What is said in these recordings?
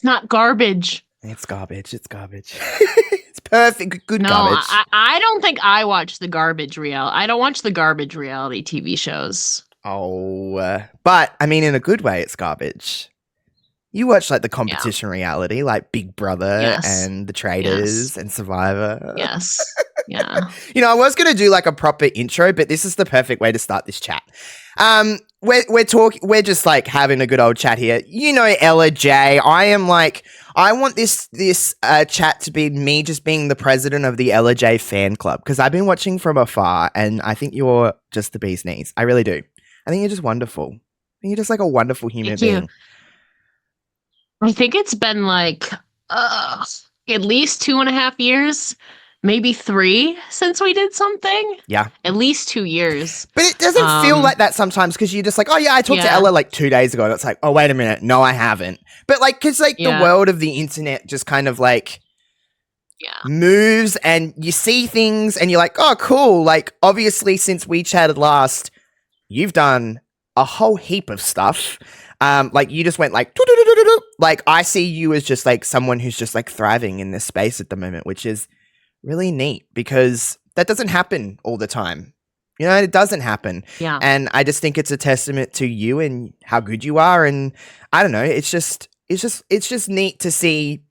Not garbage. It's garbage. It's garbage. It's perfect. Good No, garbage. I don't think I watch the garbage I don't watch the garbage reality TV shows. Oh, but I mean, in a good way, it's garbage. You watch like the Yeah. competition reality, like Big Brother Yes. and The Yes. Traders and Survivor. Yes. Yeah. You know, I was gonna do like a proper intro, but this is the perfect way to start this chat. We're talking, we're just like having a good old chat here. You know, Ella J. I want this chat to be me just being the president of the Ella J fan club because I've been watching from afar, and I think you're just the bee's knees. I really do. I think you're just wonderful. I think you're just like a wonderful human Thank you. being. I think it's been like at least 2.5 years, maybe 3 since we did something. Yeah. At least 2 years. But it doesn't feel like that sometimes because you're just like, oh yeah, I talked to Ella like 2 days ago. And it's like, oh, wait a minute. No, I haven't. But like, because like the world of the internet just kind of like moves and you see things and you're like, oh, cool. Like, obviously, since we chatted last, you've done a whole heap of stuff. Like you just went like, like I see you as just like someone who's just like thriving in this space at the moment, which is really neat because that doesn't happen all the time. You know, it doesn't happen. Yeah. And I just think it's a testament to you and how good you are. And I don't know, it's just neat to see.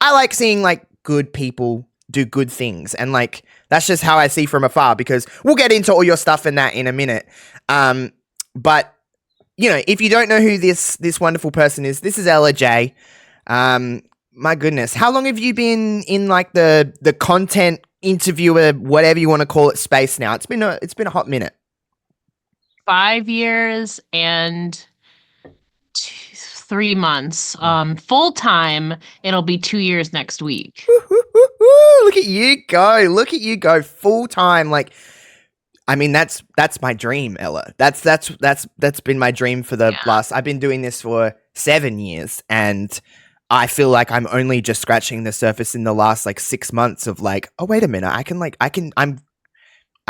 I like seeing like good people do good things. And like, that's just how I see from afar because we'll get into all your stuff in that in a minute. But you know, if you don't know who this wonderful person is, this is Ella J. My goodness, how long have you been in like the content interviewer, whatever you want to call it, space now? It's been a hot minute. 5 years and 3 months. Full time, it'll be 2 years next week. Look at you go! Look at you go! Full time, like. I mean, that's my dream, Ella. That's been my dream for the last. I've been doing this for 7 years, and I feel like I'm only just scratching the surface in the last like 6 months of like, oh wait a minute, I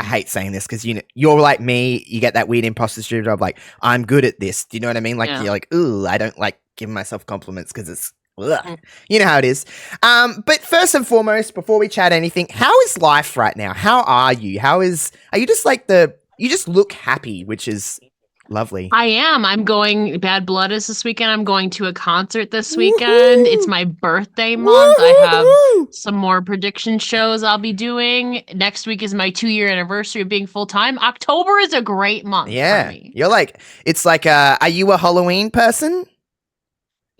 hate saying this because you're like me, you get that weird imposter syndrome of like, I'm good at this. Do you know what I mean? Like you're like, ooh, I don't like giving myself compliments because it's. Ugh. You know how it is. But first and foremost, before we chat anything, how is life right now? How are you? Are you just like you just look happy, which is lovely. I am. I'm going, Bad Blood is this weekend. I'm going to a concert this weekend. It's my birthday month. I have some more prediction shows I'll be doing. Next week is my 2-year anniversary of being full-time. October is a great month for me. You're like, it's like, are you a Halloween person?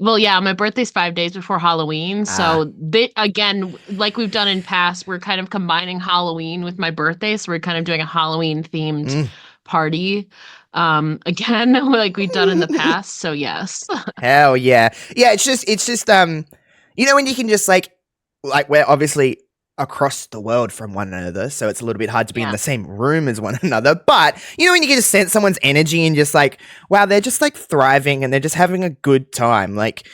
Well, yeah, my birthday's 5 days before Halloween. So, again, like we've done in past, we're kind of combining Halloween with my birthday. So we're kind of doing a Halloween-themed party. Again, like we've done in the past. So, yes. Hell yeah. Yeah, it's just, you know, when you can just like we're obviously across the world from one another, so it's a little bit hard to be in the same room as one another, but you know when you can just sense someone's energy and just like, wow, they're just like thriving and they're just having a good time, like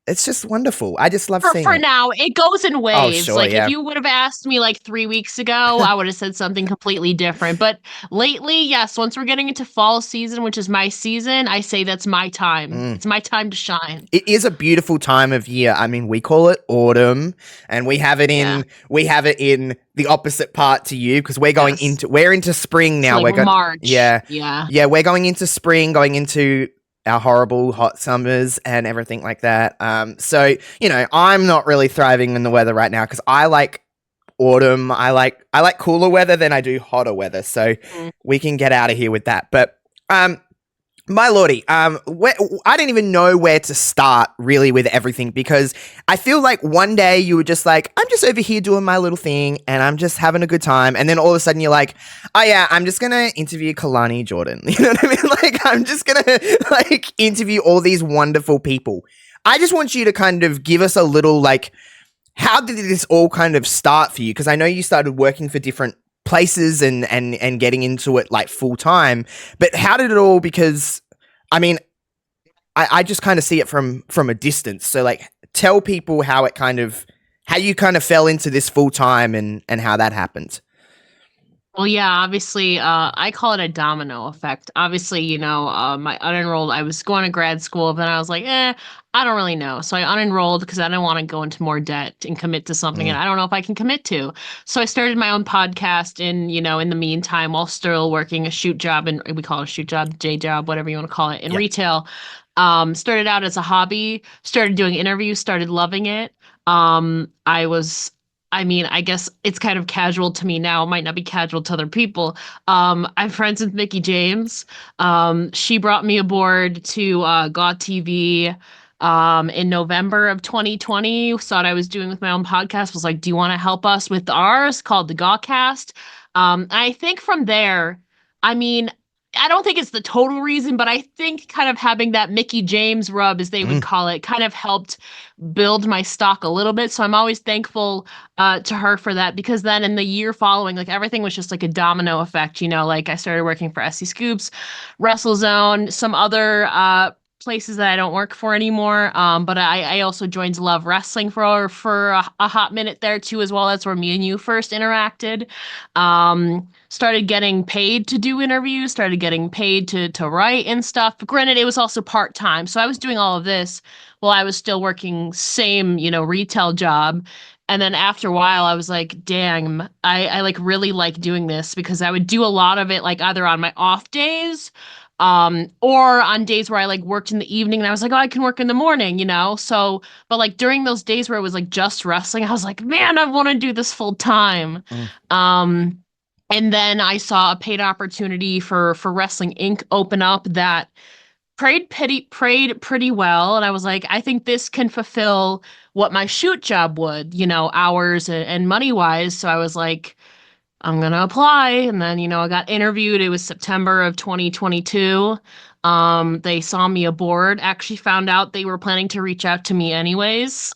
it's just wonderful. I just love seeing for it. now, it goes in waves. Sure, if you would have asked me like 3 weeks ago, I would have said something completely different. But lately, yes, once we're getting into fall season, which is my season, I say that's my time. It's my time to shine. It is a beautiful time of year. I mean, we call it autumn, and we have it in the opposite part to you because we're going into spring now. Like we're March. Yeah. We're going into spring, going into our horrible hot summers and everything like that. So, you know, I'm not really thriving in the weather right now because I like autumn. I like cooler weather than I do hotter weather. So we can get out of here with that. But, my lordy, I didn't even know where to start really with everything because I feel like one day you were just like, I'm just over here doing my little thing and I'm just having a good time. And then all of a sudden you're like, oh yeah, I'm just going to interview Kalani Jordan. You know what I mean? Like, I'm just going to like interview all these wonderful people. I just want you to kind of give us a little like, how did this all kind of start for you? Because I know you started working for different places and getting into it like full time, but how did it all, because I mean I just kind of see it from a distance, so like tell people how you kind of fell into this full time and how that happened. Well, yeah, obviously, I call it a domino effect. Obviously, my unenrolled, I was going to grad school, then I was like, I don't really know. So I unenrolled because I didn't want to go into more debt and commit to something, and Mm, I don't know if I can commit to. So I started my own podcast in the meantime, while still working a shoot job, and we call it a shoot job, day job, whatever you want to call it, in yeah. retail. Started out as a hobby, started doing interviews, started loving it. I was I guess it's kind of casual to me now. It might not be casual to other people. I'm friends with Mickie James. She brought me aboard to GAWTV in November of 2020. Saw what I was doing with my own podcast. Was like, "Do you want to help us with ours called the GAWcast?" I think from there, I mean, I don't think it's the total reason, but I think kind of having that Mickie James rub, as they would Mm, call it, kind of helped build my stock a little bit. So I'm always thankful to her for that, because then in the year following, like everything was just like a domino effect, like I started working for SC Scoops, WrestleZone, some other places that I don't work for anymore. But I also joined Love Wrestling for a hot minute there too as well. That's where me and you first interacted. Started getting paid to do interviews, started getting paid to write and stuff. But granted, it was also part-time. So I was doing all of this while I was still working same, retail job. And then after a while, I was like, dang, I like really like doing this, because I would do a lot of it like either on my off days, or on days where I like worked in the evening and I was like, oh, I can work in the morning. So, but like during those days where it was like just wrestling, I was like, man, I want to do this full time. mm, Um, and then I saw a paid opportunity for Wrestling Inc. open up that prayed pretty well, and I was like, I think this can fulfill what my shoot job would, hours and money wise. So I was like, I'm gonna apply. And then, I got interviewed. It was September of 2022. They saw me aboard, actually found out they were planning to reach out to me anyways,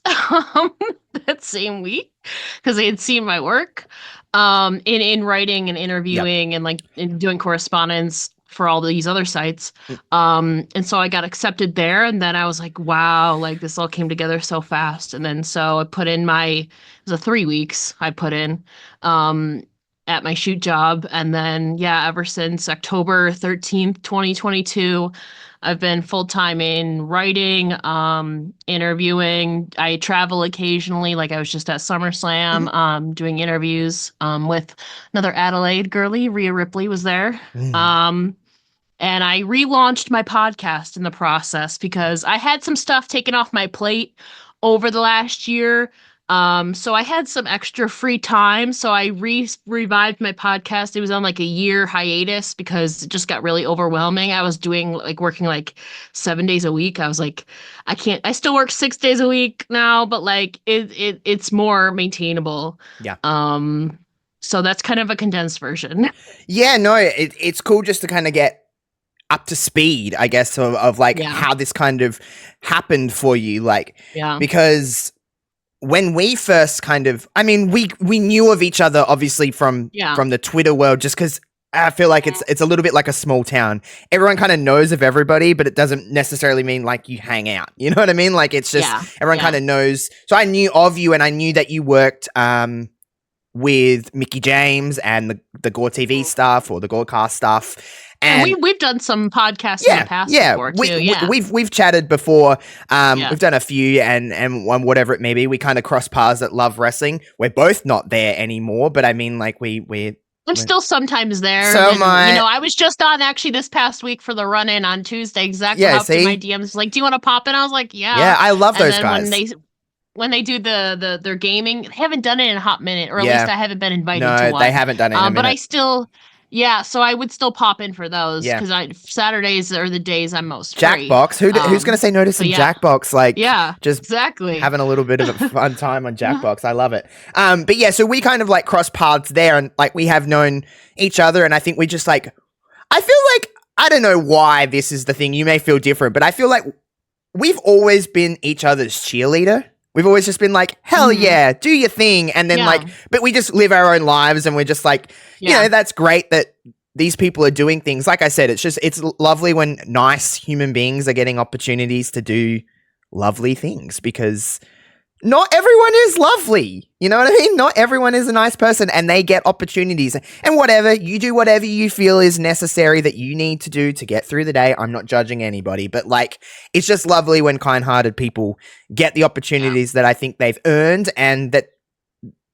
that same week, because they had seen my work in writing and yep. interviewing and like in doing correspondence for all these other sites. Mm, And so I got accepted there, and then I was like, wow, like this all came together so fast. And then so I put in it was a 3 weeks I put in. Um, at my shoot job. And then, yeah, ever since October 13th, 2022, I've been full time in writing, interviewing. I travel occasionally, like I was just at mhm, Summerslam, doing interviews with another Adelaide girlie. Rhea Ripley was there. mm. Um, and I relaunched my podcast in the process because I had some stuff taken off my plate over the last year. So I had some extra free time. So I revived my podcast. It was on like a year hiatus because it just got really overwhelming. I was doing like working like 7 days a week. I was like, I still work 6 days a week now, but like it's more maintainable. Yeah. So that's kind of a condensed version. Yeah, no, it's cool just to kind of get up to speed, I guess, of like Yeah. how this kind of happened for you. Like, Yeah. because when we first kind of, I mean, we knew of each other obviously from Yeah. the Twitter world, just because I feel like it's a little bit like a small town. Everyone kind of knows of everybody, but it doesn't necessarily mean like you hang out. You know what I mean? Like it's just Yeah. everyone Yeah. kind of knows. So I knew of you, and I knew that you worked with Mickie James and the GAWTV stuff or the GAWcast stuff. And And we've done some podcasts in the past before too. Yeah. we've chatted before. Yeah. We've done a few, and one whatever it may be. We kind of cross paths at Love Wrestling. We're both not there anymore, but I mean, like I'm still sometimes there. So And, my I was just on actually this past week for the run in on Tuesday. Zach yeah. hopped in my See, DMs like, "Do you want to pop in?" I was like, yeah, "Yeah." I love And those then guys. when they do their gaming, they haven't done it in a hot minute, or at least Yeah, I haven't been invited to no, they one. haven't done it in a But I minute. still, yeah. So I would still pop in for those Yeah, because Saturdays are the days I'm most free. Jackbox. Who's gonna say no to So some yeah, Jackbox? Like yeah, just exactly. having a little bit of a fun time on Jackbox. I love it. But yeah, so we kind of like cross paths there, and like we have known each other, and I think we just like, I feel like, I don't know why this is the thing. You may feel different, but I feel like we've always been each other's cheerleader. We've always just been like, hell Mhm. yeah, do your thing. And then Yeah. like, but we just live our own lives, and we're just like, Yeah. that's great that these people are doing things. Like I said, it's lovely when nice human beings are getting opportunities to do lovely things, because not everyone is lovely. You know what I mean? Not everyone is a nice person, and they get opportunities. And whatever, you do whatever you feel is necessary that you need to do to get through the day. I'm not judging anybody, but like, it's just lovely when kind-hearted people get the opportunities that I think they've earned and that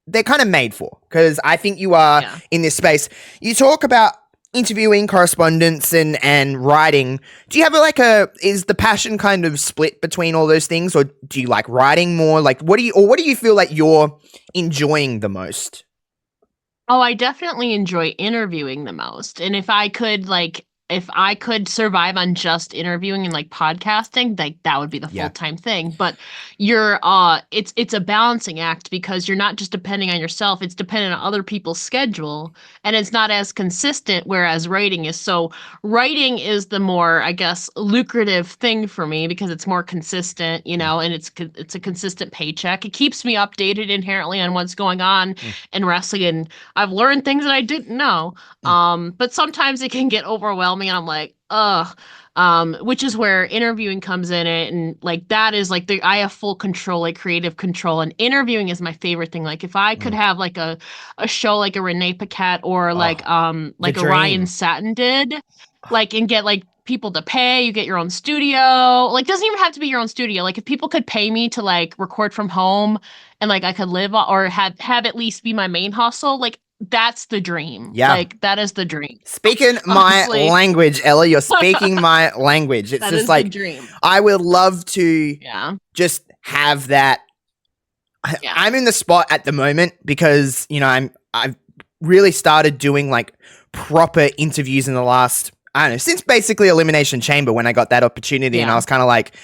they're kind of made for. Because I think you are in this space. You talk about interviewing, correspondence, and writing. Do you have is the passion kind of split between all those things, or do you like writing more? Like, what do you feel like you're enjoying the most? Oh, I definitely enjoy interviewing the most. And if I could survive on just interviewing and like podcasting, like that would be the full-time thing. But it's a balancing act because you're not just depending on yourself, it's dependent on other people's schedule, and it's not as consistent, whereas writing is. So writing is the more, I guess, lucrative thing for me because it's more consistent, and it's a consistent paycheck. It keeps me updated inherently on what's going on in wrestling, and I've learned things that I didn't know. But sometimes it can get overwhelming and I'm like, ugh. Which is where interviewing comes in it, and like that is like I have full control, like creative control, and interviewing is my favorite thing. Like if I could have like a show like a Renee Paquette or like a Ryan Satin did, like, and get like people to pay, you get your own studio. Like doesn't even have to be your own studio. Like if people could pay me to like record from home and like I could live or have at least be my main hustle, like that's the dream. Yeah. Like that is the dream. Speaking my language, Ella, you're speaking my language. It's just like, the dream. I would love to just have that. I'm in the spot at the moment because, I've really started doing like proper interviews in the last, I don't know, since basically Elimination Chamber when I got that opportunity and I was kind of like,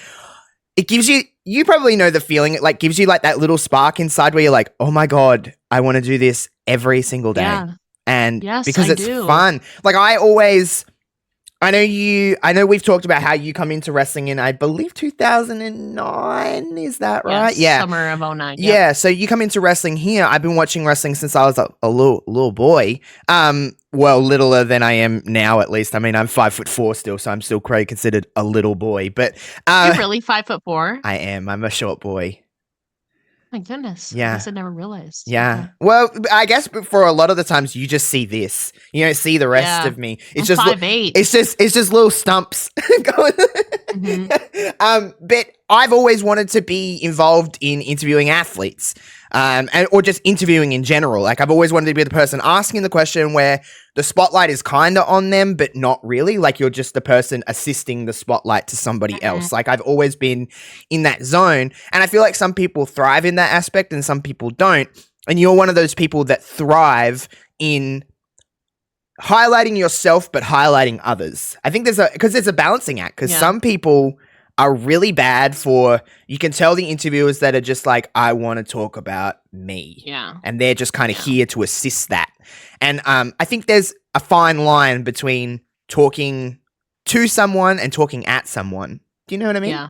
it gives you probably know the feeling, it like gives you like that little spark inside where you're like, oh my God, I want to do this every single day. Yeah. And because it's fun. Like I know we've talked about how you come into wrestling in, I believe 2009, is that right? Yes, summer of 2009. Yeah, so you come into wrestling here. I've been watching wrestling since I was a little boy. Well, littler than I am now, at least. I mean, I'm 5'4" still, so I'm still considered a little boy. But you're really 5'4"? I am. I'm a short boy. My goodness. Yeah. I guess I never realized. Yeah. Okay. Well, I guess for a lot of the times you just see this. You don't see the rest of me. It's just 5'8". It's just little stumps going. But I've always wanted to be involved in interviewing athletes. Or just interviewing in general. Like I've always wanted to be the person asking the question where the spotlight is kind of on them, but not really. Like you're just the person assisting the spotlight to somebody else. Like I've always been in that zone. And I feel like some people thrive in that aspect and some people don't. And you're one of those people that thrive in highlighting yourself, but highlighting others. I think there's a balancing act because some people are really bad for, you can tell the interviewers that are just like, I want to talk about me. Yeah. And they're just kind of here to assist that. And I think there's a fine line between talking to someone and talking at someone. Do you know what I mean? Yeah.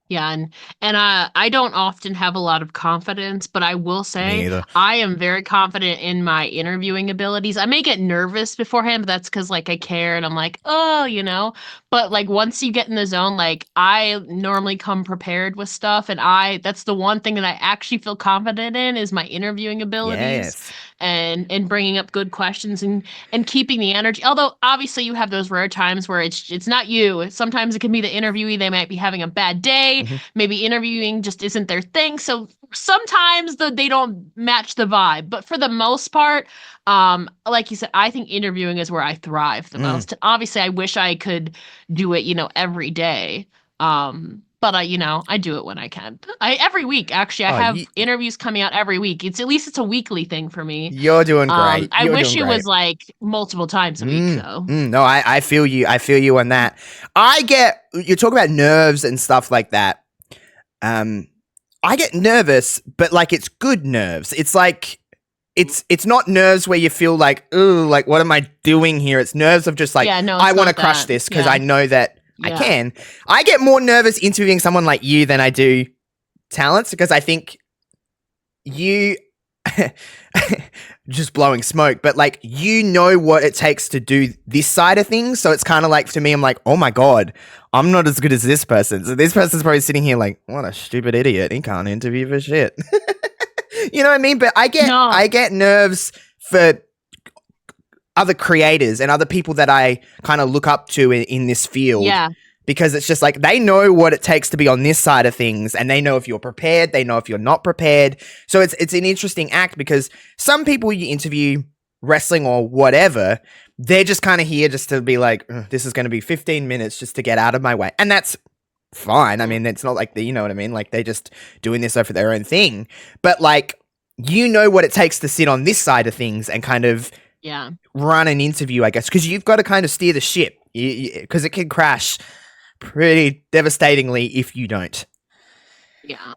Yeah, and I don't often have a lot of confidence, but I will say I am very confident in my interviewing abilities. I may get nervous beforehand, but that's because like I care and I'm like, oh. But like once you get in the zone, like I normally come prepared with stuff, and that's the one thing that I actually feel confident in is my interviewing abilities. Yes. And bringing up good questions and keeping the energy. Although obviously you have those rare times where it's not you. Sometimes it can be the interviewee. They might be having a bad day. Mm-hmm. Maybe interviewing just isn't their thing. So sometimes they don't match the vibe. But for the most part, like you said, I think interviewing is where I thrive the most. And obviously I wish I could do it, every day. But I do it when I can. Every week, actually, I have interviews coming out every week. It's a weekly thing for me. You're doing great. I wish it was like multiple times a week, though. No, I feel you. I feel you on that. You talk about nerves and stuff like that. I get nervous, but like it's good nerves. It's like it's not nerves where you feel like, ooh, like what am I doing here? It's nerves of just like, I want to crush this because I know that I can. I get more nervous interviewing someone like you than I do talents because I think you just blowing smoke, but like you know what it takes to do this side of things. So it's kind of like to me, I'm like, oh my god, I'm not as good as this person. So this person's probably sitting here like, what a stupid idiot. He can't interview for shit. You know what I mean? But I No. get nerves for other creators and other people that I kind of look up to in this field. Yeah. Because it's just like they know what it takes to be on this side of things, and they know if you're prepared, they know if you're not prepared. So it's an interesting act because some people you interview wrestling or whatever, they're just kind of here just to be like, this is going to be 15 minutes just to get out of my way. And that's fine. I mean, it's not like you know what I mean? Like they're just doing this over their own thing. But like, you know what it takes to sit on this side of things and kind of run an interview, I guess, because you've got to kind of steer the ship because it can crash pretty devastatingly if you don't. Yeah.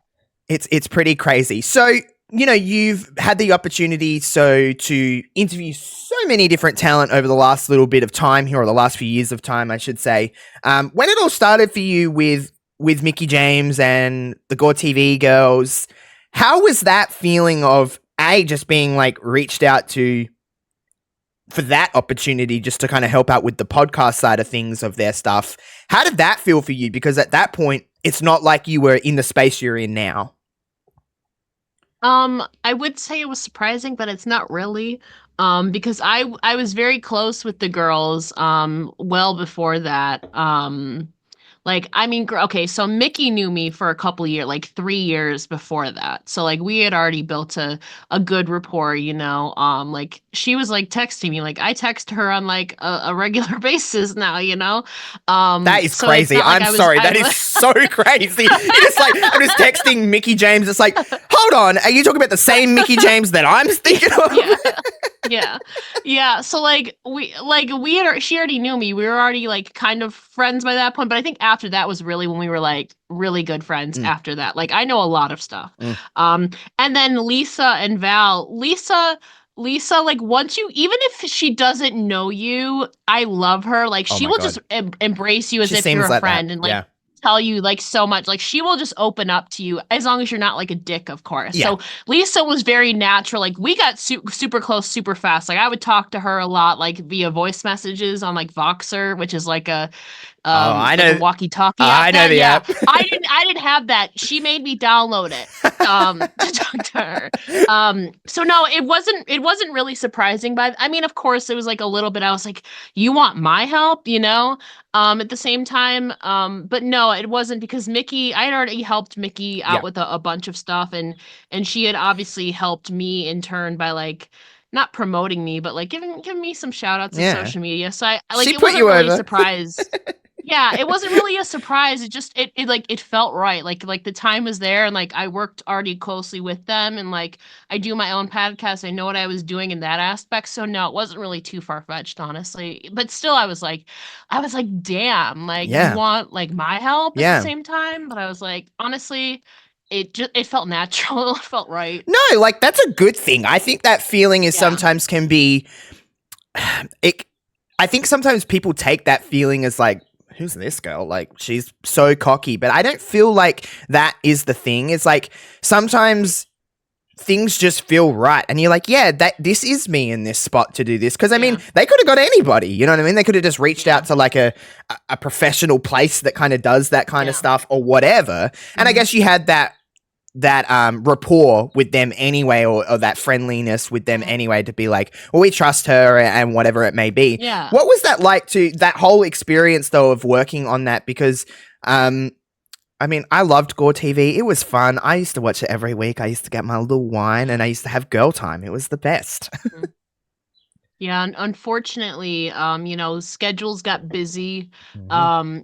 It's pretty crazy. So, you know, you've had the opportunity to interview so many different talent over the last little bit of time here, or the last few years of time, I should say. When it all started for you with Mickie James and the GAWTV girls, how was that feeling of just being like reached out to for that opportunity just to kind of help out with the podcast side of things of their stuff? How did that feel for you? Because at that point, it's not like you were in the space you're in now. I would say it was surprising, but it's not really. Because I was very close with the girls, well before that. Like, I mean, okay, so Mickie knew me for a couple years, like 3 years before that. So like we had already built a good rapport, you know. Like she was like texting me, like I text her on like a regular basis now, you know. That is So crazy. like I'm sorry. That is so crazy. It's like I'm just texting Mickie James. It's like, hold on, are you talking about the same Mickie James that I'm thinking of? Yeah. So like she already knew me. We were already like kind of friends by that point. But I think after that was really when we were like really good friends after that. Like I know a lot of stuff. And then Lisa and Val, Lisa, like once you, even if she doesn't know you, I love her. Like she will just embrace you as if you're a friend and like tell you like so much. Like she will just open up to you as long as you're not like a dick, of course. Yeah. So Lisa was very natural. Like we got super close super fast. Like I would talk to her a lot like via voice messages on like Voxer, which is like a I know, like a walkie-talkie app. I know the app. I didn't have that. She made me download it to talk to her. So no, it wasn't really surprising, but I mean, of course, it was like a little bit. I was like, you want my help, you know? At the same time, but no, it wasn't, because Mickie, I had already helped Mickie out with a bunch of stuff, and she had obviously helped me in turn by like not promoting me, but like giving me some shout outs on social media. So I like, she it put wasn't you really over. a surprise. Yeah, it wasn't really a surprise. It just it like it felt right. Like the time was there, and like I worked already closely with them, and like I do my own podcast. I know what I was doing in that aspect. So no, it wasn't really too far fetched, honestly. But still, I was like, damn, like you want like my help at the same time. But I was like, honestly, it felt natural. It felt right. No, like that's a good thing. I think that feeling is sometimes can be. I think sometimes people take that feeling as like, who's this girl? Like, she's so cocky. But I don't feel like that is the thing. It's like sometimes things just feel right. And you're like, yeah, this is me in this spot to do this. Because, I mean, they could have got anybody. You know what I mean? They could have just reached out to like a professional place that kind of does that kind of stuff or whatever. And I guess you had that rapport with them anyway, or that friendliness with them anyway, to be like, well, we trust her and whatever it may be. Yeah. What was that like, to that whole experience though of working on that? Because I mean, I loved GAWTV. It was fun. I used to watch it every week. I used to get my little wine and I used to have girl time. It was the best. Yeah, and unfortunately, you know, schedules got busy,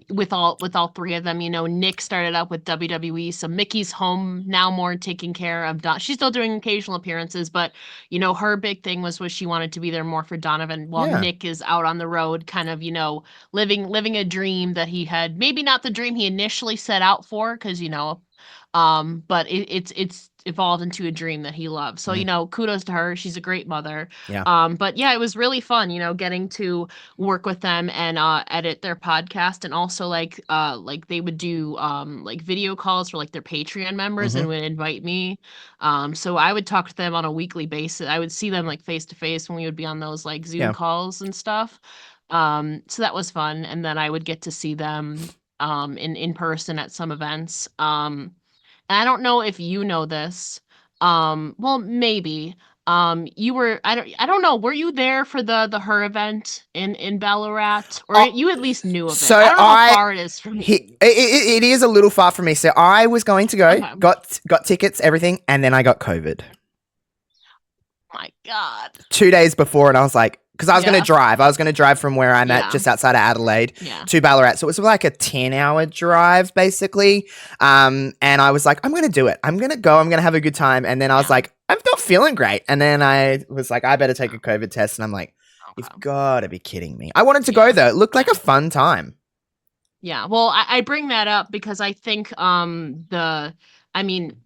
with all three of them. You know, Nick started out with WWE, so Mickie's home now, more taking care of Don. She's still doing occasional appearances, but you know, her big thing was she wanted to be there more for Donovan, while Nick is out on the road, kind of, you know, living a dream that he had, maybe not the dream he initially set out for, because you know, But it's evolved into a dream that he loves. So, Mm. kudos to her. She's a great mother. Yeah. But yeah, it was really fun, getting to work with them and edit their podcast, and also like they would do like video calls for like their Patreon members Hmm. and would invite me. So I would talk to them on a weekly basis. I would see them like face to face when we would be on those like Zoom Yeah. calls and stuff. So that was fun. And then I would get to see them in person at some events. And I don't know if you know this. Well, maybe. You were I don't know, were you there for the her event in Ballarat? Or Oh, you at least knew of it. so I don't know how I far it is from he, you. it is a little far from me. So I was going to go, Okay. got tickets, everything, and then I got COVID My God. 2 days before, and I was like, because I was going to Yeah. drive. I was going to drive from where I'm at, Yeah. just outside of Adelaide, Yeah. to Ballarat. So it was like a 10-hour drive, basically. And I was like, I'm going to do it. I'm going to go. I'm going to have a good time. And then I was Yeah. like, I'm not feeling great. And then I was like, I better take a COVID test. And I'm like, you've Okay. got to be kidding me. I wanted to go, though. It looked like a fun time. Yeah, well, I bring that up because I think I mean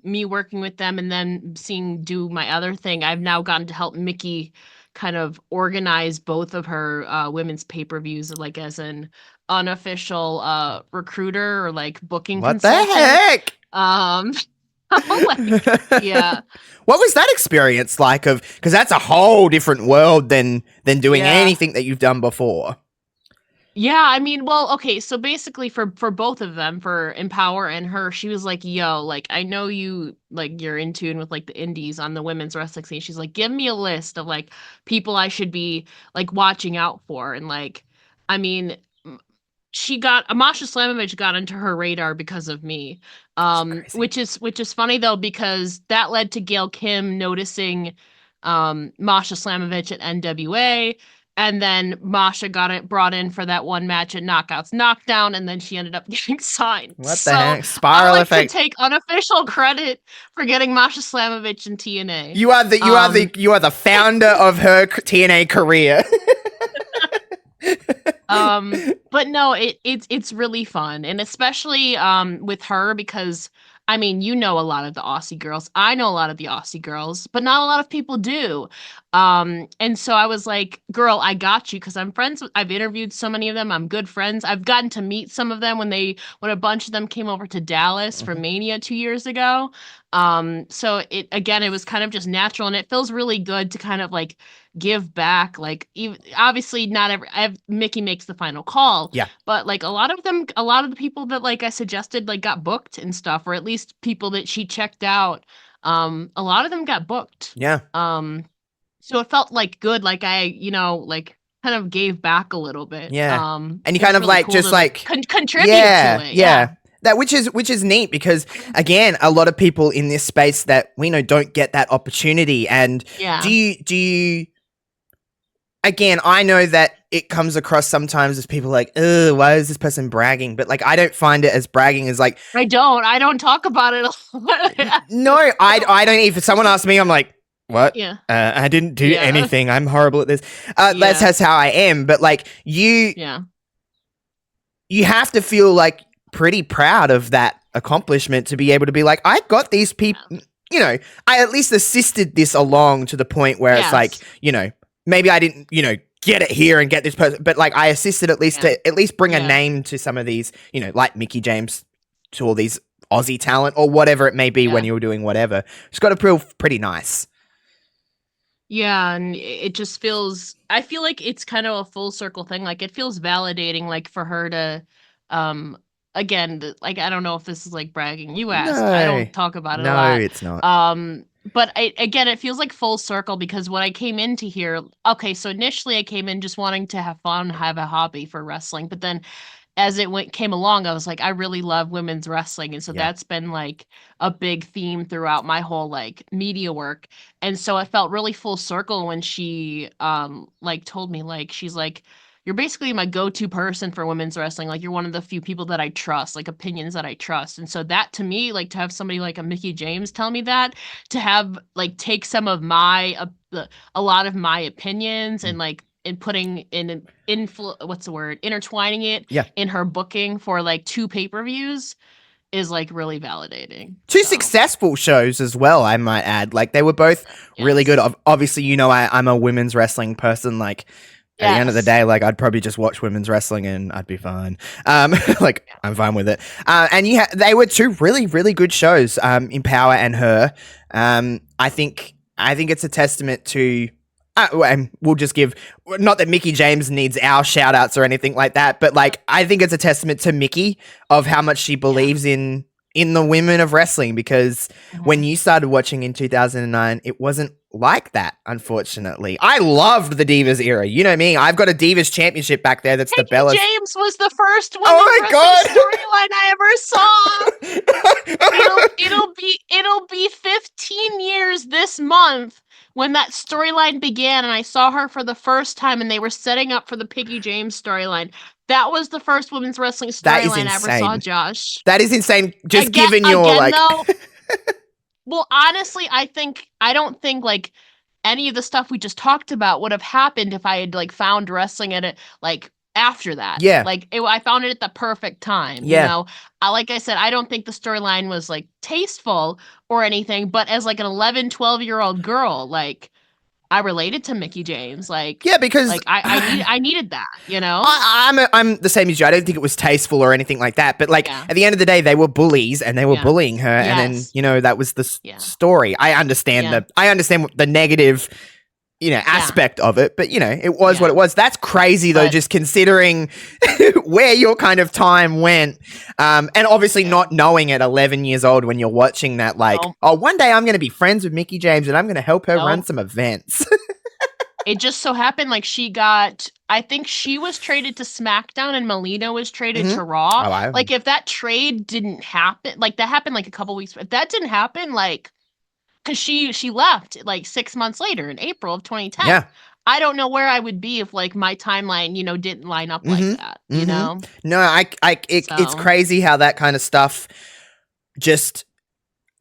me working with them and then seeing do my other thing, I've now gotten to help Mickie kind of organize both of her women's pay-per-views, like as an unofficial recruiter or like booking What the consultant. heck? Like, yeah. What was that experience like? Because that's a whole different world than doing Yeah. anything that you've done before. Yeah, I mean, well, okay, so basically for both of them, for Empower and her, she was like, "Yo, like I know you like you're in tune with like the indies on the women's wrestling scene." She's like, "Give me a list of like people I should be like watching out for." And like, I mean, she got Amasha Slamovich got into her radar because of me. That's crazy. Which is funny though, because that led to Gail Kim noticing Masha Slamovich at NWA, and then Masha got it brought in for that one match at Knockouts Knockdown, and then she ended up getting signed. What the So heck? I Spiral like to effect. take unofficial credit for getting Masha Slamovich in TNA. You are the founder of her TNA career. But no, it's really fun, and especially with her, because I mean, a lot of the Aussie girls. I know a lot of the Aussie girls, but not a lot of people do. And so I was like, girl, I got you, because I've interviewed so many of them. I'm good friends. I've gotten to meet some of them when a bunch of them came over to Dallas for Mhm. Mania 2 years ago. So it was kind of just natural, and it feels really good to kind of like give back. Like, obviously not Mickie makes the final call, Yeah. but like a lot of the people that like I suggested like got booked and stuff, or at least people that she checked out, a lot of them got booked. Yeah. So it felt like good, like I like kind of gave back a little bit. Yeah. And you It was kind of really like cool just to like like contribute to yeah, it. yeah. That which is neat, because again, a lot of people in this space that we know don't get that opportunity. And Yeah. do you again, I know that it comes across sometimes as people like, "Ugh, why is this person bragging?" But like, I don't find it as bragging as like, I don't talk about it a lot. no, I don't. If someone asks me, I'm like, what? Yeah. I didn't do Yeah. anything. I'm horrible at this. That's Yeah. just how I am. But like, Yeah. you have to feel like pretty proud of that accomplishment to be able to be like, I got these people. I at least assisted this along to the point where it's like, Yes. maybe I didn't, get it here and get this person, but like I assisted at least Yeah. to at least bring a Yeah. name to some of these, like Mickie James, to all these Aussie talent or whatever it may be when Yeah. you're doing whatever. It's got to feel pretty nice. Yeah, and it just feels, I feel like it's kind of a full circle thing. Like it feels validating, like for her to again, like I don't know if this is like bragging. You asked. I No, don't talk about it a no, lot. it's not. But again, it feels like full circle, because when I came into here, okay, so initially I came in just wanting to have fun, have a hobby for wrestling, but then as it came along, I was like, I really love women's wrestling, and so Yeah. that's been like a big theme throughout my whole like media work. And so I felt really full circle when she like told me, like she's like, you're basically my go-to person for women's wrestling. Like you're one of the few people that I trust, like opinions that I trust. And so that to me, like to have somebody like a Mickie James tell me that, to have like take some of my a lot of my opinions and like in putting in what's the word, intertwining it Yeah. in her booking for like 2 pay-per-views, is like really validating. Two So, successful shows as well, I might add. Like they were both really good. Obviously, you know, I'm a women's wrestling person. Like at the end of the day, like I'd probably just watch women's wrestling and I'd be fine. Like I'm fine with it. And they were two really, really good shows. Empower and Her. I think it's a testament to. And we'll just give, not that Mickie James needs our shout outs or anything like that, but like I think it's a testament to Mickie of how much she believes in the women of wrestling, because when you started watching in 2009, it wasn't like that, unfortunately. I loved the Divas era. You know me, I've got a Divas championship back there that's the Bellas. James was the first women's wrestling storyline I ever saw. It'll be 15 years this month when that storyline began, and I saw her for the first time, and they were setting up for the Mickie James storyline. That was the first women's wrestling storyline I ever saw, Josh. That is insane. Just given your like. Though, well, honestly, I don't think like any of the stuff we just talked about would have happened if I had like found wrestling in it like after that. Yeah. Like I found it at the perfect time. Yeah. You know, like I said, I don't think the storyline was like tasteful or anything, but as like an 11, 12-year-old girl, like I related to Mickie James. Like, yeah, because like I needed that, you know? I'm the same as you. I don't think it was tasteful or anything like that. But like at the end of the day, they were bullies and they were bullying her. Yes. And then, you know, that was the story. I understand the negative, you know, aspect of it, but you know, it was what it was. That's crazy though, just considering where your kind of time went. And obviously not knowing at 11 years old when you're watching that, like, one day I'm going to be friends with Mickie James and I'm going to help her run some events. It just so happened like I think she was traded to SmackDown and Melina was traded to Raw. Like if that trade didn't happen, like that happened like a couple weeks. If that didn't happen, like, because she left like 6 months later in April of 2010. Yeah. I don't know where I would be if like my timeline, you know, didn't line up like that, you know? No, it's crazy how that kind of stuff just,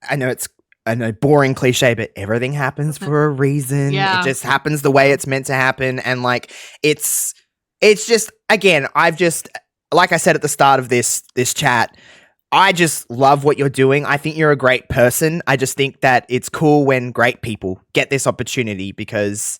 I know boring cliche, but everything happens for a reason. Yeah. It just happens the way it's meant to happen. And like, it's just, again, like I said at the start of this chat, I just love what you're doing. I think you're a great person. I just think that it's cool when great people get this opportunity because,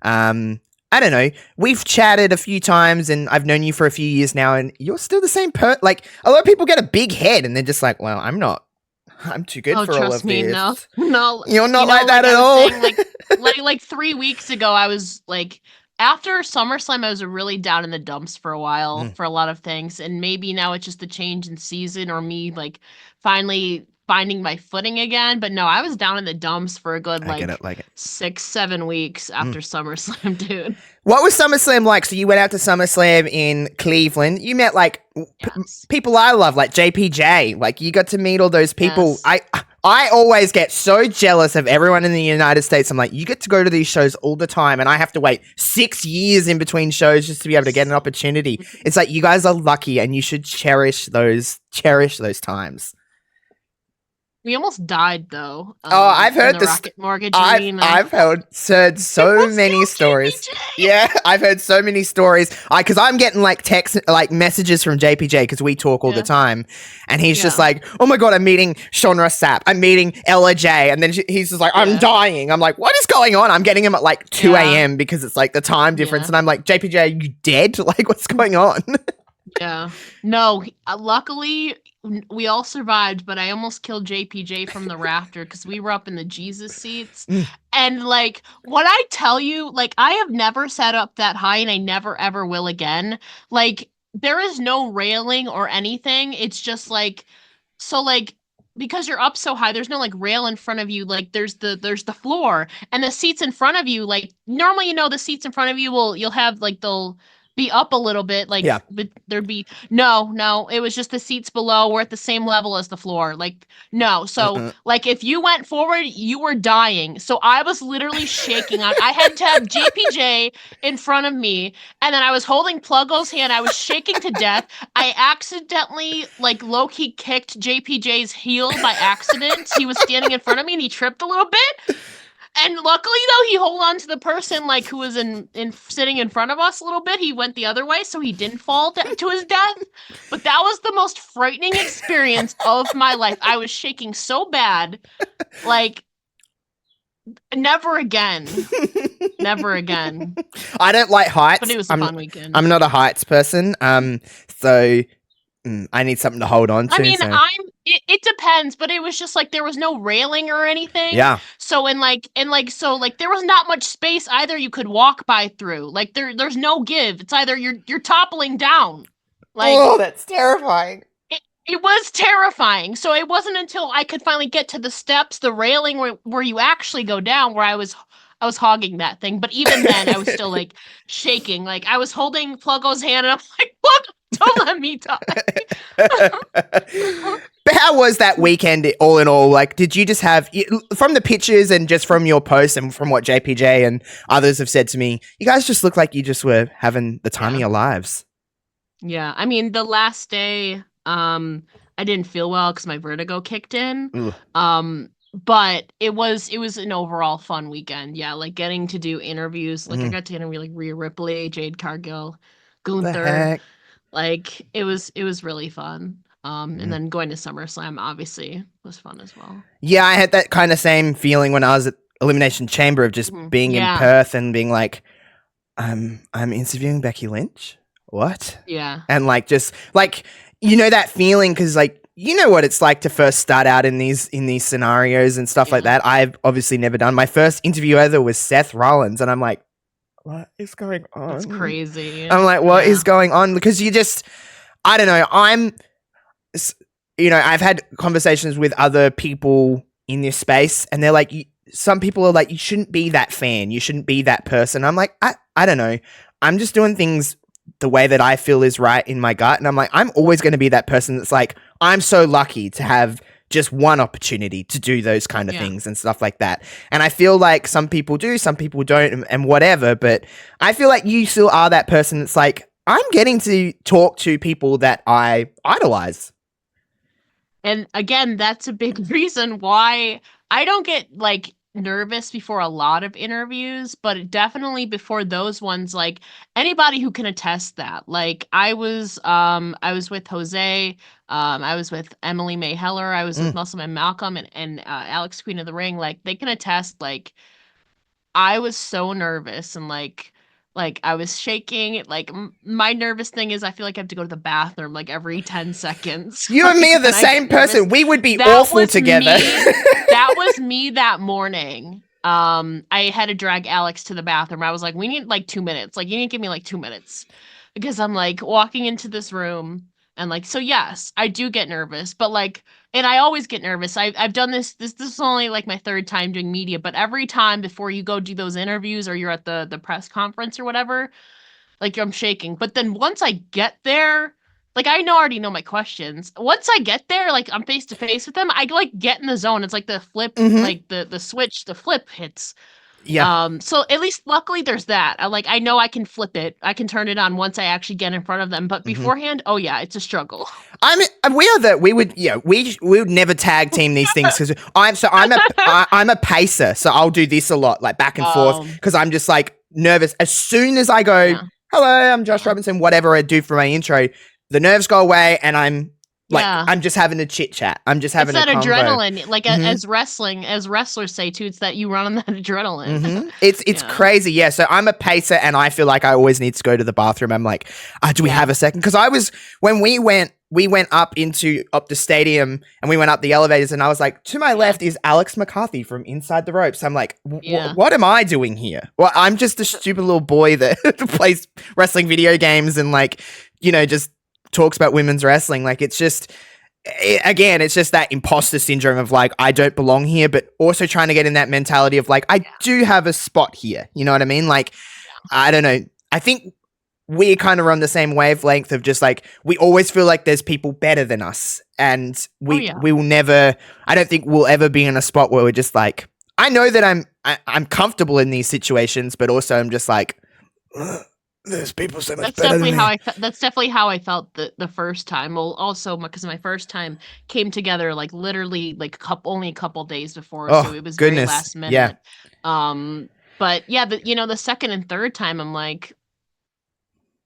I don't know, we've chatted a few times and I've known you for a few years now and you're still the same like a lot of people get a big head and they're just like, well, I'm too good for all of this. No, you're not like that at all. Saying, like 3 weeks ago, I was like, after SummerSlam, I was really down in the dumps for a while for a lot of things. And maybe now it's just the change in season or me like finally finding my footing again. But no, I was down in the dumps for a good 6-7 weeks after SummerSlam, dude. What was SummerSlam like? So you went out to SummerSlam in Cleveland. You met like people I love, like JPJ. Like you got to meet all those people. Yes. I always get so jealous of everyone in the United States. I'm like, you get to go to these shows all the time and I have to wait 6 years in between shows just to be able to get an opportunity. It's like, you guys are lucky and you should cherish those times. We almost died though. I've heard the Rocket Mortgage. I've heard so many stories. Yeah, I've heard so many stories. Because I'm getting like text, like messages from JPJ because we talk all the time, and he's just like, "Oh my god, I'm meeting Sean Ross Sapp. I'm meeting Ella J," and then he's just like, "I'm dying." I'm like, "What is going on?" I'm getting him at like 2 a.m. because it's like the time difference, and I'm like, "JPJ, are you dead? Like, what's going on?" Yeah. No, luckily we all survived, but I almost killed JPJ from the rafter because we were up in the Jesus seats. And like, when I tell you, like, I have never sat up that high and I never ever will again. Like, there is no railing or anything. It's just like, so like, because you're up so high, there's no like rail in front of you. Like there's the floor and the seats in front of you. Like normally, you know, the seats in front of you you'll have like they'll be up a little bit, like, but there'd be no, it was just the seats below were at the same level as the floor. Like, no. So like if you went forward, you were dying. So I was literally shaking. I had to have JPJ in front of me, and then I was holding Pluggo's hand. I was shaking to death. I accidentally, like, low-key kicked JPJ's heel by accident. He was standing in front of me and he tripped a little bit. And luckily, though, he held on to the person like who was in sitting in front of us a little bit. He went the other way, so he didn't fall to his death. But that was the most frightening experience of my life. I was shaking so bad, like never again, never again. I don't like heights. But it was a fun weekend. I'm not a heights person. So I need something to hold on to. I mean, so. It depends, but it was just like there was no railing or anything. Yeah. So so there was not much space either you could walk by through. Like there's no give. It's either you're toppling down. Like, oh, that's terrifying. It was terrifying. So it wasn't until I could finally get to the steps, the railing where you actually go down, where I was hogging that thing. But even then, I was still like shaking. Like I was holding Pluggo's hand, and I'm like, "Pluggo, don't let me die." But how was that weekend all in all? Like, did you just have, from the pictures and just from your posts and from what JPJ and others have said to me, you guys just look like you just were having the time of your lives? Yeah. I mean, the last day, I didn't feel well because my vertigo kicked in. Ugh. But it was an overall fun weekend. Yeah, like getting to do interviews. Like I got to interview like Rhea Ripley, Jade Cargill, Gunther. Like it was really fun. And then going to SummerSlam obviously was fun as well. Yeah, I had that kind of same feeling when I was at Elimination Chamber of just being in Perth and being like, I'm interviewing Becky Lynch. What? Yeah. And like just like that feeling, because like you know what it's like to first start out in these scenarios and stuff like that. I've obviously never done. My first interview ever was Seth Rollins, and I'm like, what is going on? That's crazy. I'm like, what is going on? Because you just, I don't know. I've had conversations with other people in this space, and they're like, some people are like, you shouldn't be that fan. You shouldn't be that person. I'm like, I don't know. I'm just doing things the way that I feel is right in my gut. And I'm like, I'm always going to be that person that's like, I'm so lucky to have just one opportunity to do those kind of things and stuff like that. And I feel like some people do, some people don't, and whatever. But I feel like you still are that person that's like, I'm getting to talk to people that I idolize. And again, that's a big reason why I don't get like nervous before a lot of interviews, but definitely before those ones, like anybody who can attest that. Like I was with Jose, I was with Emily May Heller, I was with Muscleman Malcolm and Alex Queen of the Ring. Like they can attest, like I was so nervous and like I was shaking. Like my nervous thing is I feel like I have to go to the bathroom like every 10 seconds. You and me are the same person. We would be awful together. That was me that morning. I had to drag Alex to the bathroom. I was like, we need like 2 minutes. Like you need to give me like 2 minutes. Because I'm like walking into this room and like, so yes, I do get nervous, but like, and I always get nervous. I've done this is only like my third time doing media, but every time before you go do those interviews or you're at the press conference or whatever, like I'm shaking. But then once I get there, like I already know my questions. Once I get there, like I'm face to face with them, I like get in the zone. It's like the flip, like the switch, the flip hits. Yeah. So at least luckily there's that. I know I can flip it. I can turn it on once I actually get in front of them. But beforehand, oh yeah, it's a struggle. We would never tag team these things because I'm a pacer, so I'll do this a lot, like back and forth, because I'm just like nervous. As soon as I go, hello, I'm Josh Robinson, whatever I do for my intro, the nerves go away, and I'm like, I'm just having a chit chat. I'm just having it's that a adrenaline, like as wrestlers say too. It's that you run on that adrenaline. It's crazy, yeah. So I'm a pacer, and I feel like I always need to go to the bathroom. I'm like, do we have a second? Because when we went up into the stadium, and we went up the elevators, and I was like, to my left is Alex McCarthy from Inside the Ropes. I'm like, what am I doing here? Well, I'm just a stupid little boy that plays wrestling video games and like, just talks about women's wrestling. Like it's just that imposter syndrome of like, I don't belong here, but also trying to get in that mentality of like, I do have a spot here. You know what I mean? Like, I don't know. I think we kind of run the same wavelength of just like, we always feel like there's people better than us, and we will never, I don't think we'll ever be in a spot where we're just like, I know that I'm comfortable in these situations, but also I'm just like, ugh. There's people so much That's better than definitely how me. I that's definitely how I felt the first time. Well, also because my first time came together like literally like only a couple days before, so Oh, it was very goodness. last Yeah. minute. But yeah, the second and third time, I'm like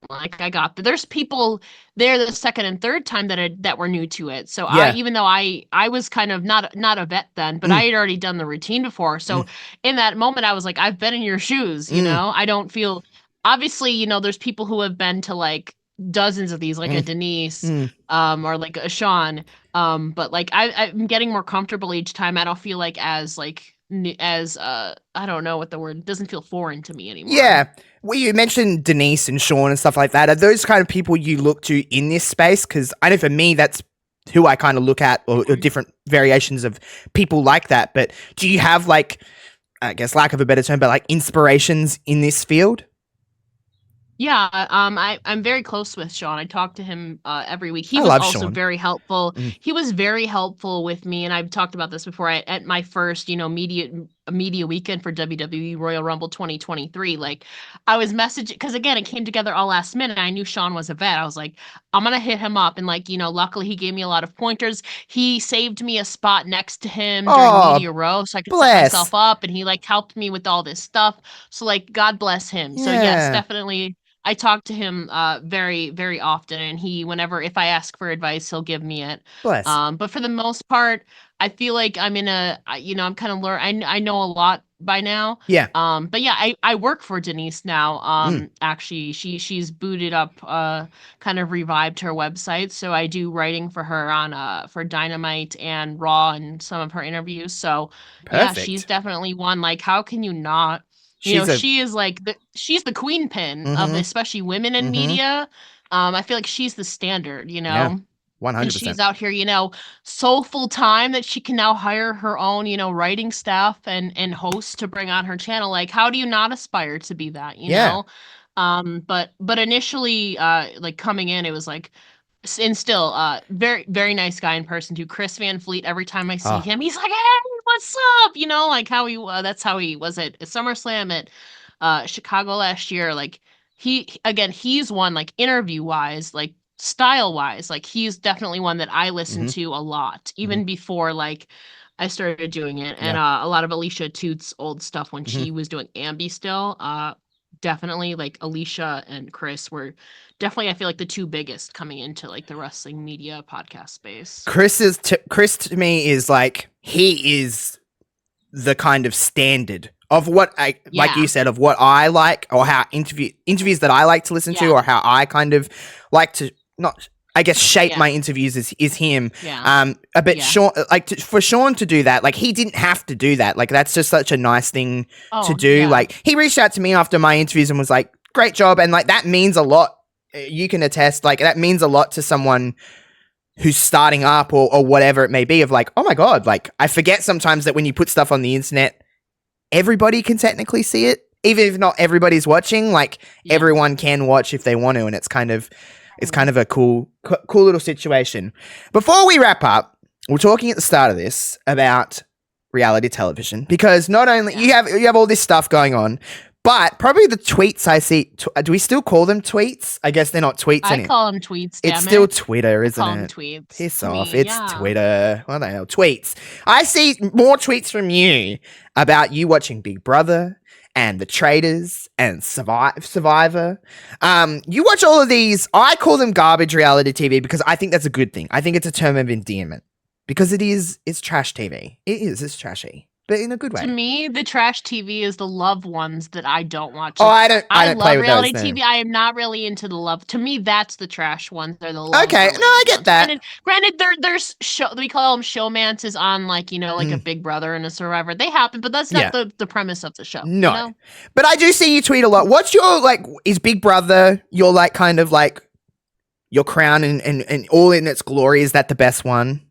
I got there's people there the second and third time that were new to it. So Yeah. even though I was kind of not a vet then, but I Mm, had already done the routine before. mm, So in that moment I was like, I've been in your shoes, you mm, know? I don't feel obviously, there's people who have been to like dozens of these, like a mm, Denise, mm. or like a Sean. But like I'm getting more comfortable each time. I don't feel like as like as I don't know what the word doesn't feel foreign to me anymore. Yeah. Well, you mentioned Denise and Sean and stuff like that. Are those kind of people you look to in this space? Because I know for me, that's who I kind of look at, or different variations of people like that. But do you have like, I guess, lack of a better term, but like inspirations in this field? Yeah, I'm very close with Sean. I talk to him every week. He I was love also Sean. very helpful. Mm. He was very helpful with me, and I've talked about this before. At my first, media weekend for WWE Royal Rumble 2023, like I was messaging because again, it came together all last minute. I knew Sean was a vet. I was like, I'm gonna hit him up, and like luckily he gave me a lot of pointers. He saved me a spot next to him during Oh, media row, so I could set bless. myself up, and he like helped me with all this stuff. So like, God bless him. So yes, Yeah. definitely I talk to him very, very often, and whenever if I ask for advice, he'll give me it. Bless. But for the most part, I feel like I'm in I'm kind of I know a lot by now. Yeah. But yeah, I work for Denise now. Mm. Actually, she's booted up, kind of revived her website, so I do writing for her on for Dynamite and Raw and some of her interviews. So yeah, she's Perfect. definitely one. Like, how can you not? She's a. She is like she's the queen pin of Mm-hmm. especially women in Mm-hmm. media. I feel like she's the standard, Yeah. and 100%. she's out here, so full time that she can now hire her own, writing staff and hosts to bring on her channel. Like, how do you not aspire to be that, Yeah. but initially, like coming in, it was like and still very very nice guy in person too. Chris Van Fleet, every time I see Oh. him he's like, hey, what's up, like how he that's how he was at SummerSlam at Chicago last year. Like again, he's one, like interview wise, like style wise, like he's definitely one that I listen Mm-hmm. to a lot Mm-hmm. even before like I started doing it. And Yeah. a lot of Alicia Toots old stuff when Mm-hmm. she was doing Ambi still. Definitely like Alicia and Chris were definitely, I feel like, the two biggest coming into like the wrestling media podcast space. Chris to me is like, he is the kind of standard of what I, like Yeah. you said, of what I like, or how interviews that I like to listen to, Yeah. or how I kind of like to, not, I guess, shape Yeah. my interviews is him. Yeah. A bit Yeah. Sean, like for Sean to do that, like he didn't have to do that. Like that's just such a nice thing to Oh, do. yeah. Like he reached out to me after my interviews and was like, "Great job," and like that means a lot. You can attest, like that means a lot to someone who's starting up, or whatever it may be, of like, oh my god, like I forget sometimes that when you put stuff on the internet, everybody can technically see it, even if not everybody's watching. Like Yeah. everyone can watch if they want to, and it's kind of a cool little situation. Before we wrap up, we're talking at the start of this about reality television, because not only you have all this stuff going on, but probably the tweets I see. Do we still call them tweets? I guess they're not tweets I anymore. call them tweets, It's damn still it. Twitter, I isn't call them it? tweets Piss to off. me. It's Yeah. Twitter. What the hell? Tweets. I see more tweets from you about you watching Big Brother and The Traitors and Survivor. You watch all of these. I call them garbage reality TV because I think that's a good thing. I think it's a term of endearment because it's trash TV. It's trashy, but in a good To way. me, the trash TV is the love ones that I don't watch. Oh, Like, I I don't play love with those. reality No. TV. I am not really into the love. To me, that's the trash ones. They're the love Okay, no, I related get ones. that. Granted, there's show we call them showmances on like like a Mm, Big Brother and a Survivor. They happen, but that's yeah. not the premise of the show. No. But I do see you tweet a lot. What's your, like, is Big Brother your, like, kind of, like, your crown and all in its glory? Is that the best one?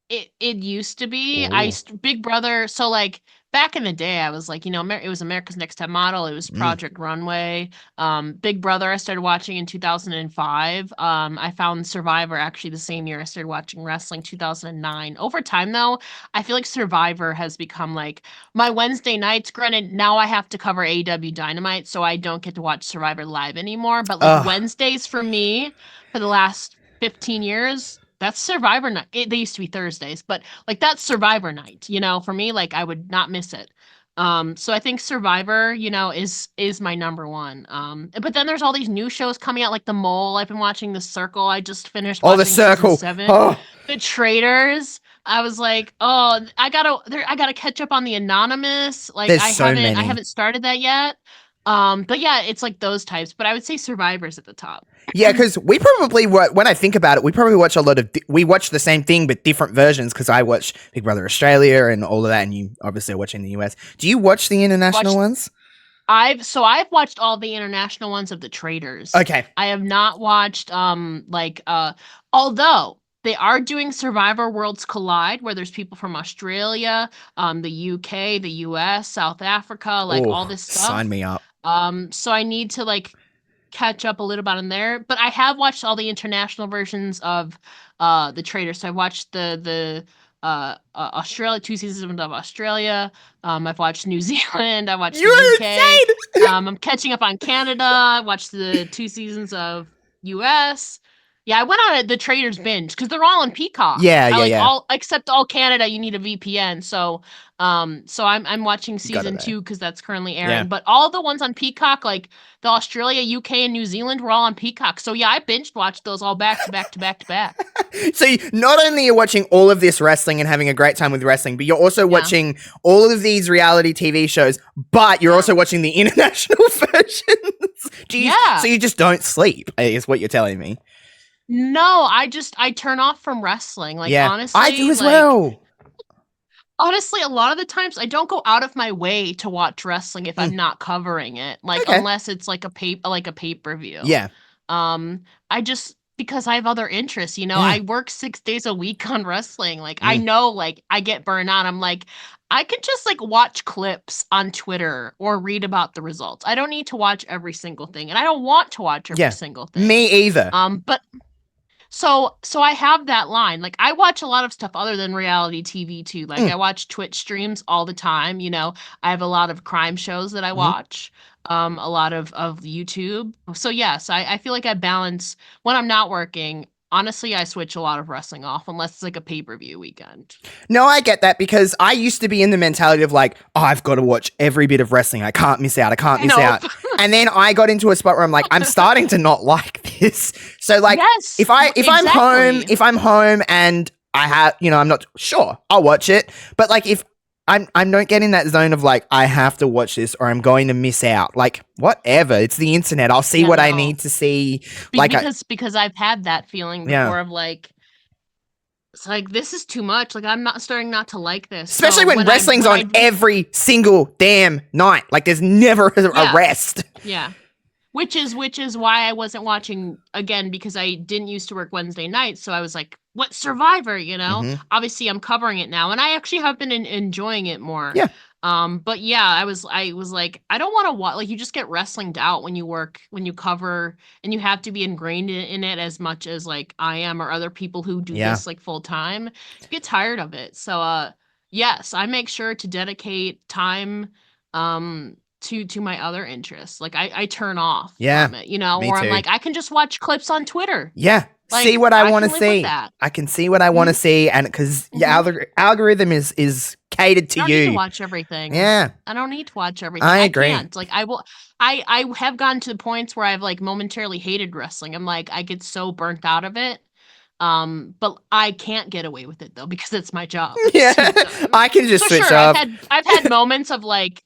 It used to be. Oh. Big Brother. So like back in the day, I was like, you know, it was America's Next Top Model. It was Project Runway. Big Brother. I started watching in 2005. I found Survivor actually the same year I started watching wrestling, 2009. Over time though, I feel like Survivor has become like my Wednesday nights. Granted, now I have to cover AEW Dynamite, so I don't get to watch Survivor live anymore. But like Ugh. Wednesdays for me, for the last 15 years, that's Survivor night. They used to be Thursdays, but like that's Survivor night, you know, for me, like I would not miss it. So I think Survivor, you know, is my number one. But then there's all these new shows coming out, like The Mole. I've been watching The Circle. I just finished Oh, The watching season Circle. 7. Oh, The Traitors. I was like, oh, I gotta catch up on The Anonymous. Like there's so I many. haven't started that yet. But yeah, it's like those types. But I would say Survivor's at the top. Yeah, because we probably when I think about it, we probably watch a lot of we watch the same thing but different versions. Because I watch Big Brother Australia and all of that, and you obviously are watching the US. Do you watch the international ones? I've watched all the international ones of The Traitors. Okay. I have not watched although they are doing Survivor Worlds Collide where there's people from Australia, the UK, the US, South Africa, like all this stuff. Sign me up. So I need to like catch up a little bit on there, but I have watched all the international versions of The Traitors. So I've watched the Australia, 2 seasons of Australia. I've watched New Zealand. I watched You're the UK. insane! I'm catching up on Canada. I watched the 2 seasons of US. Yeah, I went on the Traitors binge because they're all on Peacock. Yeah, I like yeah. all except all Canada. You need a VPN. So I'm watching season 2 because that's currently airing. Yeah. But all the ones on Peacock, like the Australia, UK, and New Zealand, were all on Peacock. So yeah, I binge watched those all back to back to back to back. So not only you're watching all of this wrestling and having a great time with wrestling, but you're also watching all of these reality TV shows, but you're also watching the international versions. So you just don't sleep, is what you're telling me. No, I turn off from wrestling. Like honestly, I do as well. Honestly, a lot of the times I don't go out of my way to watch wrestling if I'm not covering it. Like unless it's like a pay-per-view. Yeah. I just because I have other interests, you know, I work 6 days a week on wrestling. Like I know like I get burned out. I'm like, I could just like watch clips on Twitter or read about the results. I don't need to watch every single thing. And I don't want to watch every single thing. Me either. But so I have that line. Like I watch a lot of stuff other than reality TV too. Like I watch Twitch streams all the time. You know, I have a lot of crime shows that I watch. A lot of YouTube. So yes, I feel like I balance when I'm not working. Honestly, I switch a lot of wrestling off unless it's like a pay-per-view weekend. No, I get that because I used to be in the mentality of like, oh, I've got to watch every bit of wrestling. I can't miss out. I can't miss out. And then I got into a spot where I'm like, I'm starting to not like this. So like, if I'm home and I have, you know, I'm not sure, I'll watch it. But like, if I don't get in that zone of like, I have to watch this or I'm going to miss out. Like, whatever. It's the internet. I'll see what I need to see. Because I've had that feeling before of like, it's like, this is too much. Like, I'm not starting not to like this. Especially when wrestling's on every single damn night. Like, there's never a rest. Yeah. Which is why I wasn't watching again, because I didn't used to work Wednesday nights. So I was like, what Survivor, you know? Obviously I'm covering it now and I actually have been enjoying it more. Yeah. But yeah, I was like, I don't want to watch, like you just get wrestlinged out when you work, when you cover, and you have to be ingrained in it as much as like I am or other people who do this like full time. You get tired of it. So yes, I make sure to dedicate time to my other interests. Like I turn off from it, you know, or I'm like, I can just watch clips on Twitter. Yeah. Like, see what I want to see. I can see what I want to see, and because your algorithm is catered to you. I don't need to watch everything. Yeah, I don't need to watch everything. I agree. Can't. Like I have gotten to the points where I've like momentarily hated wrestling. I'm like, I get so burnt out of it. But I can't get away with it though because it's my job. Yeah, I can just switch off. I've had moments of like.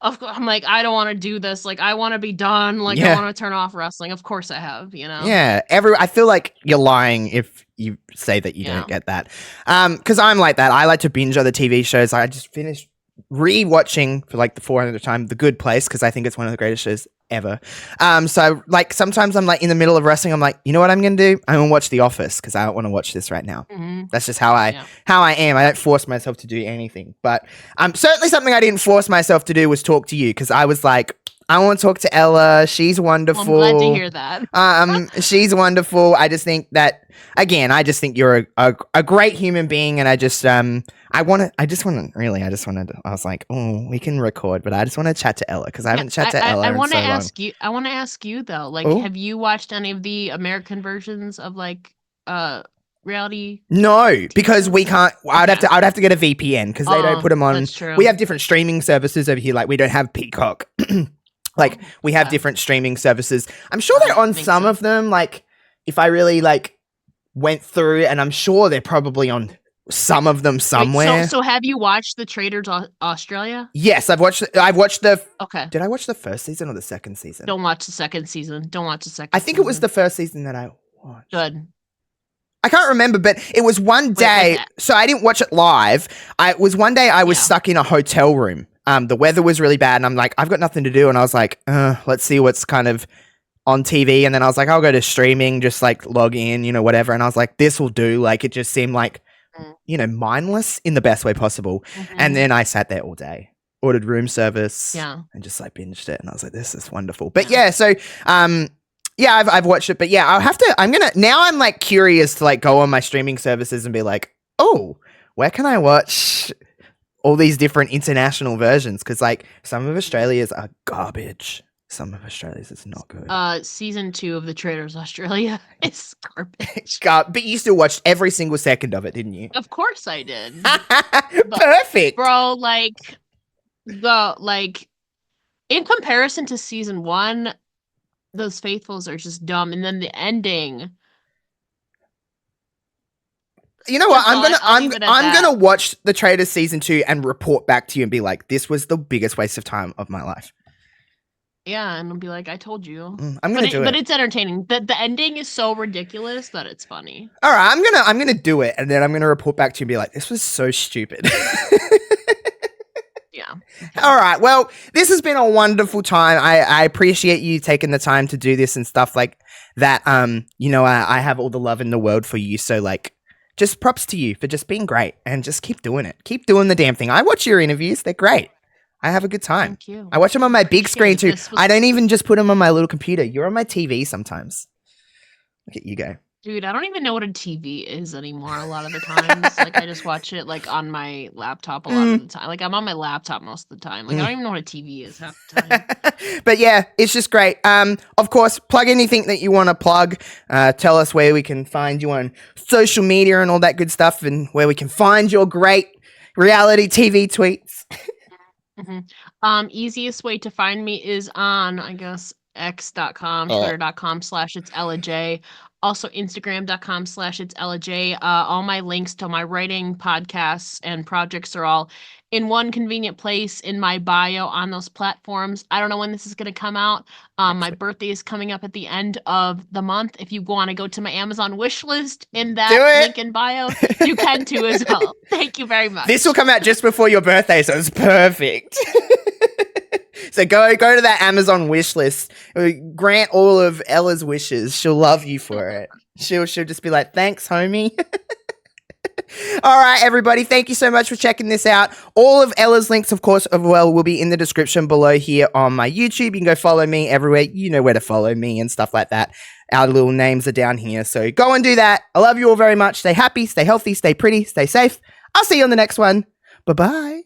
I'm like, I don't want to do this. Like, I want to be done. Like, I want to turn off wrestling. Of course I have, you know? Yeah. I feel like you're lying if you say that you don't get that. Because I'm like that. I like to binge other TV shows. I just finished re-watching for like the 400th time The Good Place because I think it's one of the greatest shows ever. So like sometimes I'm like in the middle of wrestling, I'm like, you know what I'm gonna do? I'm gonna watch The Office because I don't want to watch this right now. That's just how I am. I don't force myself to do anything. But certainly something I didn't force myself to do was talk to you because I was like, I want to talk to Ella. She's wonderful. Well, I'm glad to hear that. She's wonderful. I just think that again, I just think you're a great human being, and I was like, oh, we can record, but I just want to chat to Ella because I haven't chatted to Ella. I want to ask you. I want to ask you though. Like, have you watched any of the American versions of like reality? No, because we can't. I'd have to get a VPN because they don't put them on. That's true. We have different streaming services over here. Like we don't have Peacock. Like we have different streaming services. I'm sure they're on some of them. Like if I really like went through, and I'm sure they're probably on some of them somewhere. Wait, so have you watched the Traders Australia? Yes, I've watched the. Okay. Did I watch the first season or the second season? Don't watch the second season. I think it was the first season that I watched. Good. I can't remember, but it was one day. So I didn't watch it live. It was one day I was stuck in a hotel room. The weather was really bad, and I'm like, I've got nothing to do, and I was like, let's see what's kind of on TV, and then I was like, I'll go to streaming, just like log in, whatever, and I was like, this will do. Like it just seemed like, mindless in the best way possible, and then I sat there all day, ordered room service, and just like binged it, and I was like, this is wonderful. But so I've watched it, but I'm like curious to like go on my streaming services and be like, oh, where can I watch all these different international versions? Because like some of Australia's are garbage. Some of Australia's is not good. Season 2 of the Traders Australia is garbage. But you still watched every single second of it, didn't you? Of course I did. Perfect. Bro, in comparison to season 1, those Faithfuls are just dumb, and then the ending. You know what? I'm gonna watch the Traders season 2 and report back to you and be like, this was the biggest waste of time of my life. Yeah, and I'll be like, I told you. I'm gonna do it. But it's entertaining. The ending is so ridiculous that it's funny. All right, I'm gonna do it, and then I'm gonna report back to you and be like, this was so stupid. Yeah. All right. Well, this has been a wonderful time. I appreciate you taking the time to do this and stuff like that. I have all the love in the world for you. So like, just props to you for just being great and just keep doing it. Keep doing the damn thing. I watch your interviews. They're great. I have a good time. Thank you. I watch them on my big screen too. I don't even just put them on my little computer. You're on my TV sometimes. Look at you go. Dude, I don't even know what a TV is anymore a lot of the times. Like, I just watch it, like, on my laptop a lot of the time. Like, I'm on my laptop most of the time. Like, I don't even know what a TV is half the time. But yeah, it's just great. Of course, plug anything that you want to plug. Tell us where we can find you on social media and all that good stuff, and where we can find your great reality TV tweets. Easiest way to find me is on, I guess, x.com, twitter.com/it's Ella J. Also, Instagram.com/it's Ella J. All my links to my writing, podcasts, and projects are all in one convenient place in my bio on those platforms. I don't know when this is going to come out. My birthday is coming up at the end of the month. If you want to go to my Amazon wish list in that link in bio, you can too as well. Thank you very much. This will come out just before your birthday, so it's perfect. So go to that Amazon wish list. Grant all of Ella's wishes. She'll love you for it. She'll just be like, thanks, homie. All right, everybody. Thank you so much for checking this out. All of Ella's links, of course, will be in the description below here on my YouTube. You can go follow me everywhere. You know where to follow me and stuff like that. Our little names are down here. So go and do that. I love you all very much. Stay happy, stay healthy, stay pretty, stay safe. I'll see you on the next one. Bye-bye.